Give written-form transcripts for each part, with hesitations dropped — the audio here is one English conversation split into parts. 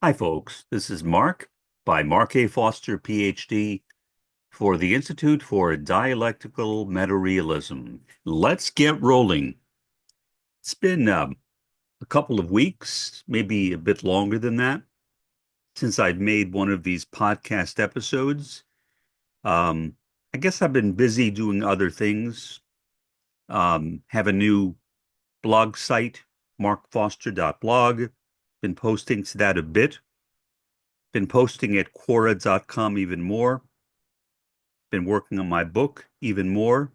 Hi, folks. This is Mark by Mark A. Foster, Ph.D., for the Institute for Dialectical Metarealism. Let's get rolling. It's been a couple of weeks, maybe a bit longer than that, since I've made one of these podcast episodes. Um, I guess I've been busy doing other things. Have a new blog site, markfoster.blog. Been posting to that a bit. Been posting at Quora.com even more. Been working on my book even more.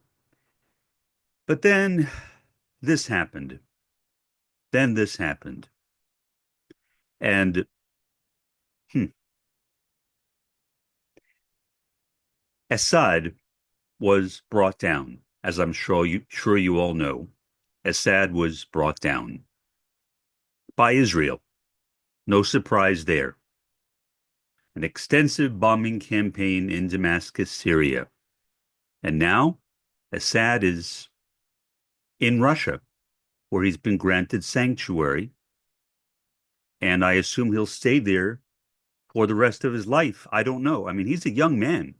But then this happened. Then this happened. And hmm, Assad was brought down, as I'm sure you all know. Assad was brought down by Israel. No surprise there. An extensive bombing campaign in Damascus, Syria. And now Assad is in Russia, where he's been granted sanctuary. And I assume he'll stay there for the rest of his life. I don't know. I mean, he's a young man.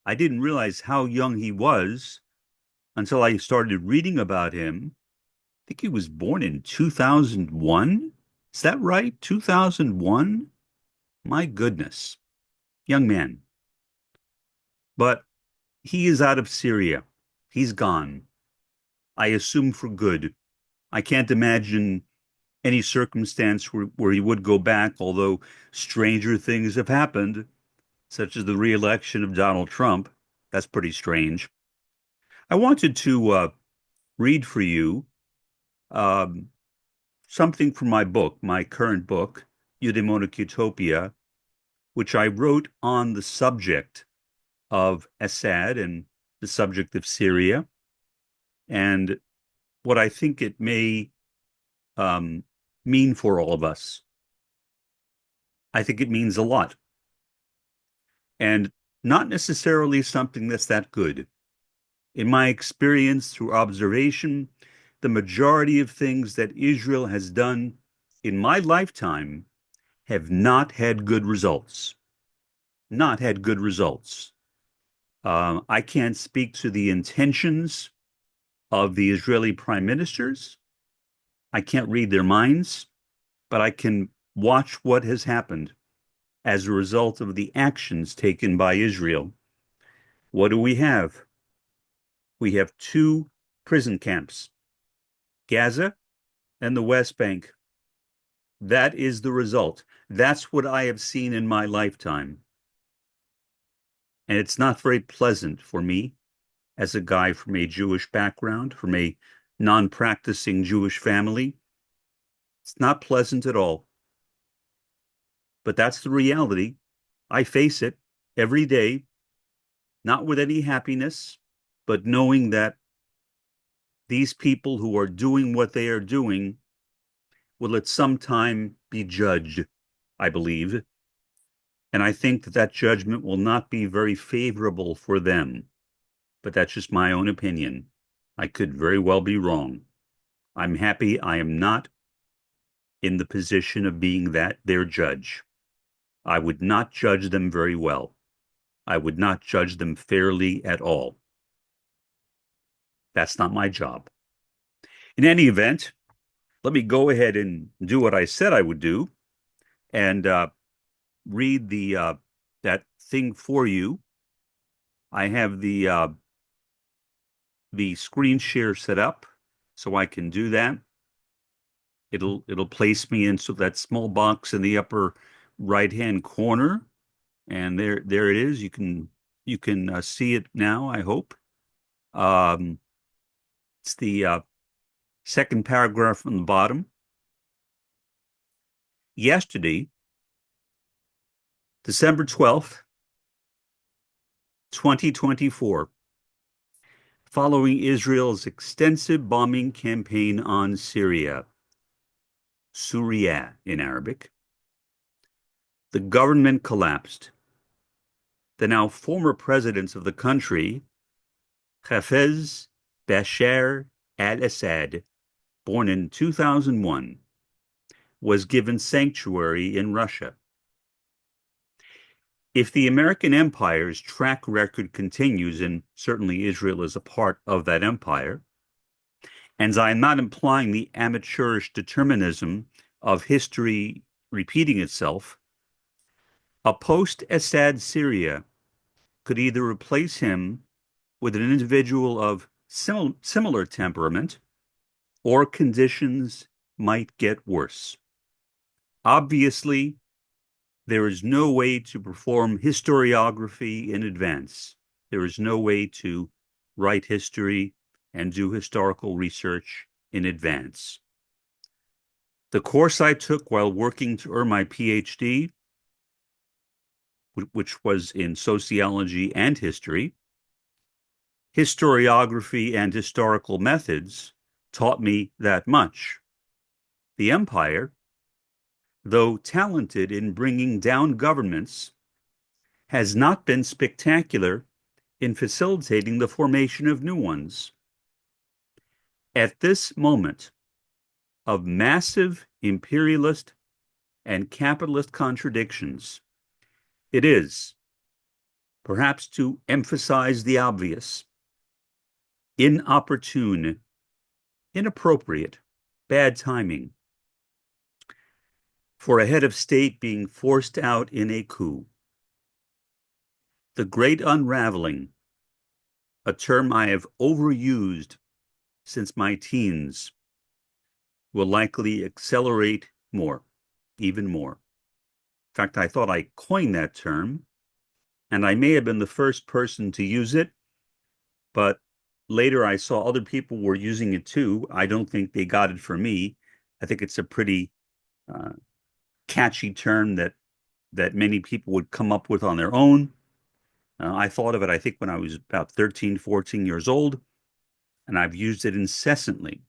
I didn't realize how young he was until I started reading about him. I think he was born in 2001. Is that right? 2001? My goodness. Young man. But he is out of Syria. He's gone. I assume for good. I can't imagine any circumstance where he would go back, although stranger things have happened, such as the re-election of Donald Trump. That's pretty strange. I wanted to read for you um, something from my book, my current book, Eudaimonic Utopia, which I wrote on the subject of Assad and the subject of Syria, and what I think it may um, mean for all of us. I think it means a lot, and not necessarily something that's that good. In my experience through observation, the majority of things that Israel has done in my lifetime have not had good results. Not had good results. I can't speak to the intentions of the Israeli prime ministers. I can't read their minds, but I can watch what has happened as a result of the actions taken by Israel. What do we have? We have two prison camps, Gaza and the West Bank. That is the result. That's what I have seen in my lifetime. And it's not very pleasant for me as a guy from a Jewish background, from a non-practicing Jewish family. It's not pleasant at all. But that's the reality. I face it every day, not with any happiness, but knowing that these people who are doing what they are doing will at some time be judged, I believe. And I think that that judgment will not be very favorable for them. But that's just my own opinion. I could very well be wrong. I'm happy I am not in the position of being their judge. I would not judge them very well. I would not judge them fairly at all. That's not my job. In any event, let me go ahead and do what I said I would do and read the that thing for you. I have the screen share set up so I can do that. It'll place me into that small box in the upper right-hand corner, and there it is. You can see it now, I hope. Um, it's the second paragraph from the bottom. Yesterday, December 12th, 2024, following Israel's extensive bombing campaign on Syria, Sūriyā in Arabic, the government collapsed. The now former presidents of the country, Hafez Bashar al-Assad, born in 2001, was given sanctuary in Russia. If the American empire's track record continues, and certainly Israel is a part of that empire, and I'm not implying the amateurish determinism of history repeating itself, a post-Assad Syria could either replace him with an individual of similar temperament, or conditions might get worse. Obviously, there is no way to perform historiography in advance. There is no way to write history and do historical research in advance. The course I took while working to earn my Ph.D., which was in sociology and history, historiography and historical methods, taught me that much. The empire, though talented in bringing down governments, has not been spectacular in facilitating the formation of new ones. At this moment of massive imperialist and capitalist contradictions, it is, perhaps to emphasize the obvious, inopportune, inappropriate, bad timing for a head of state being forced out in a coup. The Great Unraveling, a term I have overused since my teens, will likely accelerate more, even more. In fact, I thought I coined that term, and I may have been the first person to use it, but later I saw other people were using it too. I don't think they got it from me. I think it's a pretty catchy term that many people would come up with on their own. I thought of it, I think, when I was about 13, 14 years old, and I've used it incessantly.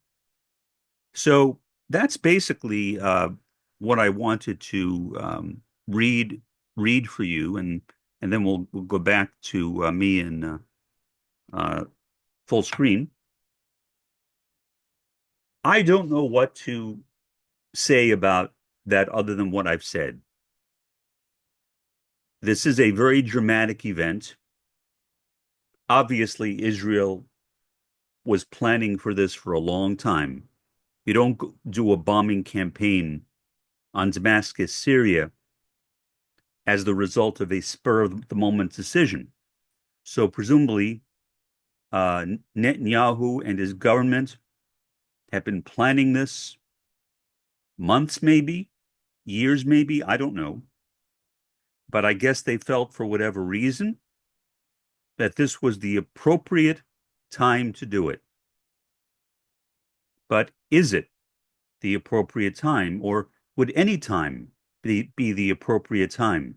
So that's basically what I wanted to read for you, and then we'll go back to me in full screen. I don't know what to say about that other than what I've said. This is a very dramatic event. Obviously, Israel was planning for this for a long time. You don't do a bombing campaign on Damascus, Syria, as the result of a spur-of-the-moment decision. So presumably, Netanyahu and his government have been planning this months, maybe, years, maybe, I don't know. But I guess they felt, for whatever reason, that this was the appropriate time to do it. But is it the appropriate time, or would any time be the appropriate time?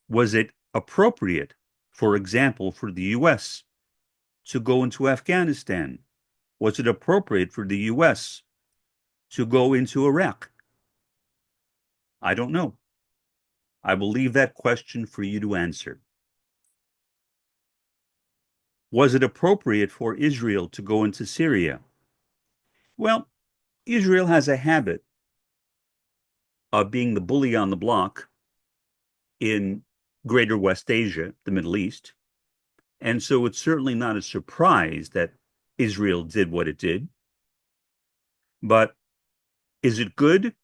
Was it appropriate, for example, for the U.S. to go into Afghanistan? Was it appropriate for the U.S. to go into Iraq? I don't know. I will leave that question for you to answer. Was it appropriate for Israel to go into Syria? Well, Israel has a habit of being the bully on the block in greater West Asia, the Middle East. And so it's certainly not a surprise that Israel did what it did. But is it good?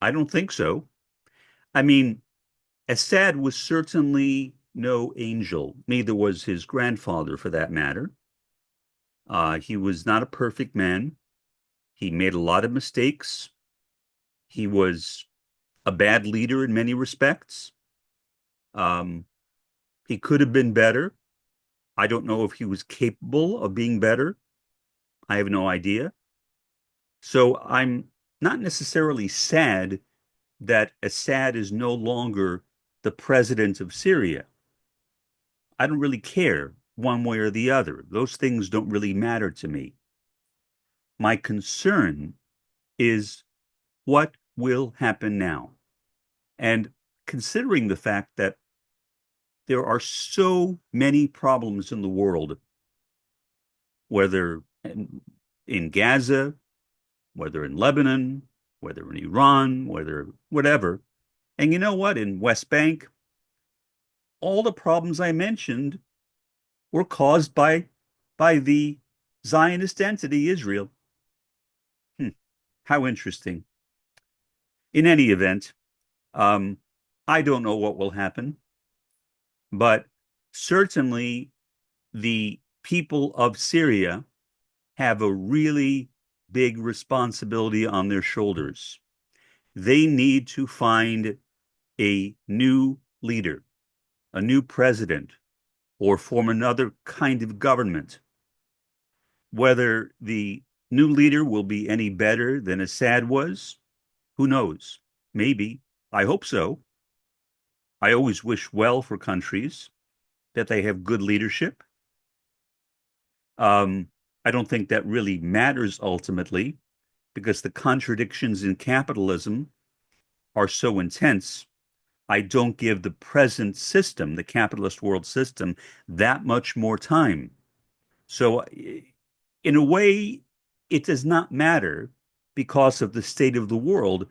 I don't think so. I mean, Assad was certainly no angel. Neither was his grandfather, for that matter. He was not a perfect man. He made a lot of mistakes. He was a bad leader in many respects. He could have been better. I don't know if he was capable of being better. I have no idea. So I'm not necessarily sad that Assad is no longer the president of Syria. I don't really care one way or the other. Those things don't really matter to me. My concern is what will happen now. And considering the fact that there are so many problems in the world, whether in Gaza, whether in Lebanon, whether in Iran, whether whatever. And you know what? In West Bank, all the problems I mentioned were caused by the Zionist entity, Israel. How interesting. In any event, I don't know what will happen, but certainly the people of Syria have a really big responsibility on their shoulders. They need to find a new leader, a new president, or form another kind of government. Whether the new leader will be any better than Assad was, who knows? Maybe. I hope so. I always wish well for countries that they have good leadership. I don't think that really matters ultimately because the contradictions in capitalism are so intense. I don't give the present system, the capitalist world system, that much more time. So, in a way, it does not matter because of the state of the world,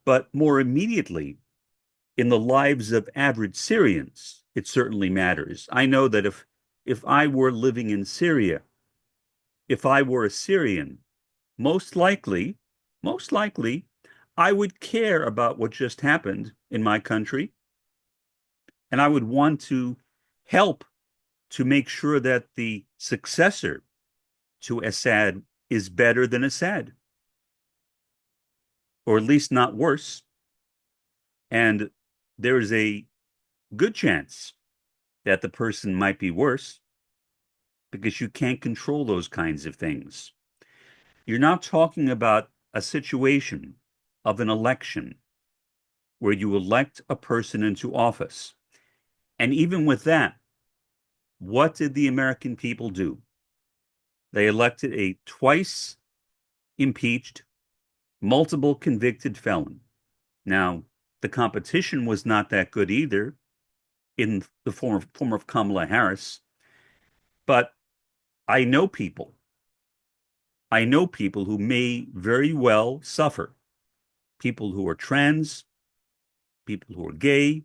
but more immediately in the lives of average Syrians, it certainly matters. I know that if I were living in Syria, if I were a Syrian, most likely, most likely, I would care about what just happened in my country, and I would want to help to make sure that the successor to Assad is better than Assad, or at least not worse. And there's a good chance that the person might be worse because you can't control those kinds of things. You're not talking about a situation of an election where you elect a person into office. And even with that, what did the American people do? They elected a twice impeached, multiple convicted felon. Now, the competition was not that good either in the form of Kamala Harris, but I know people. I know people who may very well suffer. People who are trans, people who are gay,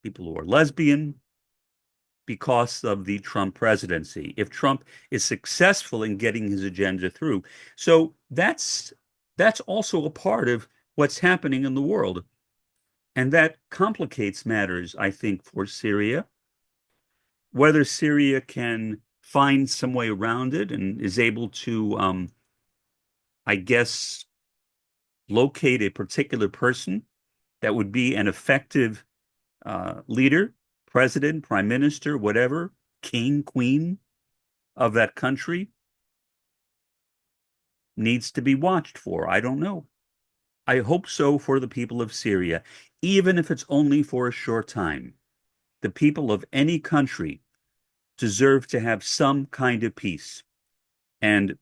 people who are lesbian, because of the Trump presidency, if Trump is successful in getting his agenda through. So that's also a part of what's happening in the world. And that complicates matters, I think, for Syria. Whether Syria can find some way around it and is able to, I guess, locate a particular person that would be an effective leader, president, prime minister, whatever, king, queen of that country, needs to be watched for. I don't know. I hope so for the people of Syria, even if it's only for a short time. The people of any country deserve to have some kind of peace. And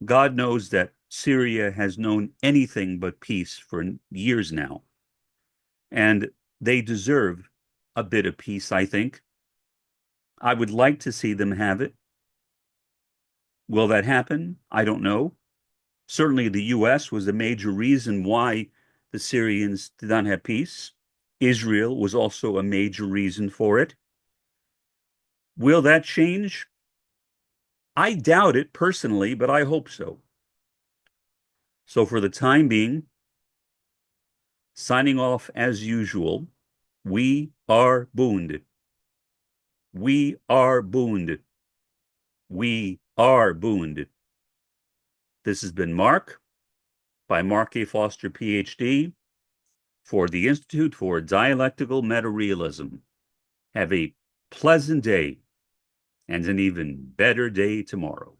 God knows that Syria has known anything but peace for years now. And they deserve a bit of peace, I think. I would like to see them have it. Will that happen? I don't know. Certainly, the U.S. was a major reason why the Syrians did not have peace. Israel was also a major reason for it. Will that change? I doubt it personally, but I hope so. So for the time being, signing off as usual, we are booned. We are booned. We are booned. This has been Mark by Mark A. Foster, Ph.D. for the Institute for Dialectical Metarealism. Have a pleasant day and an even better day tomorrow.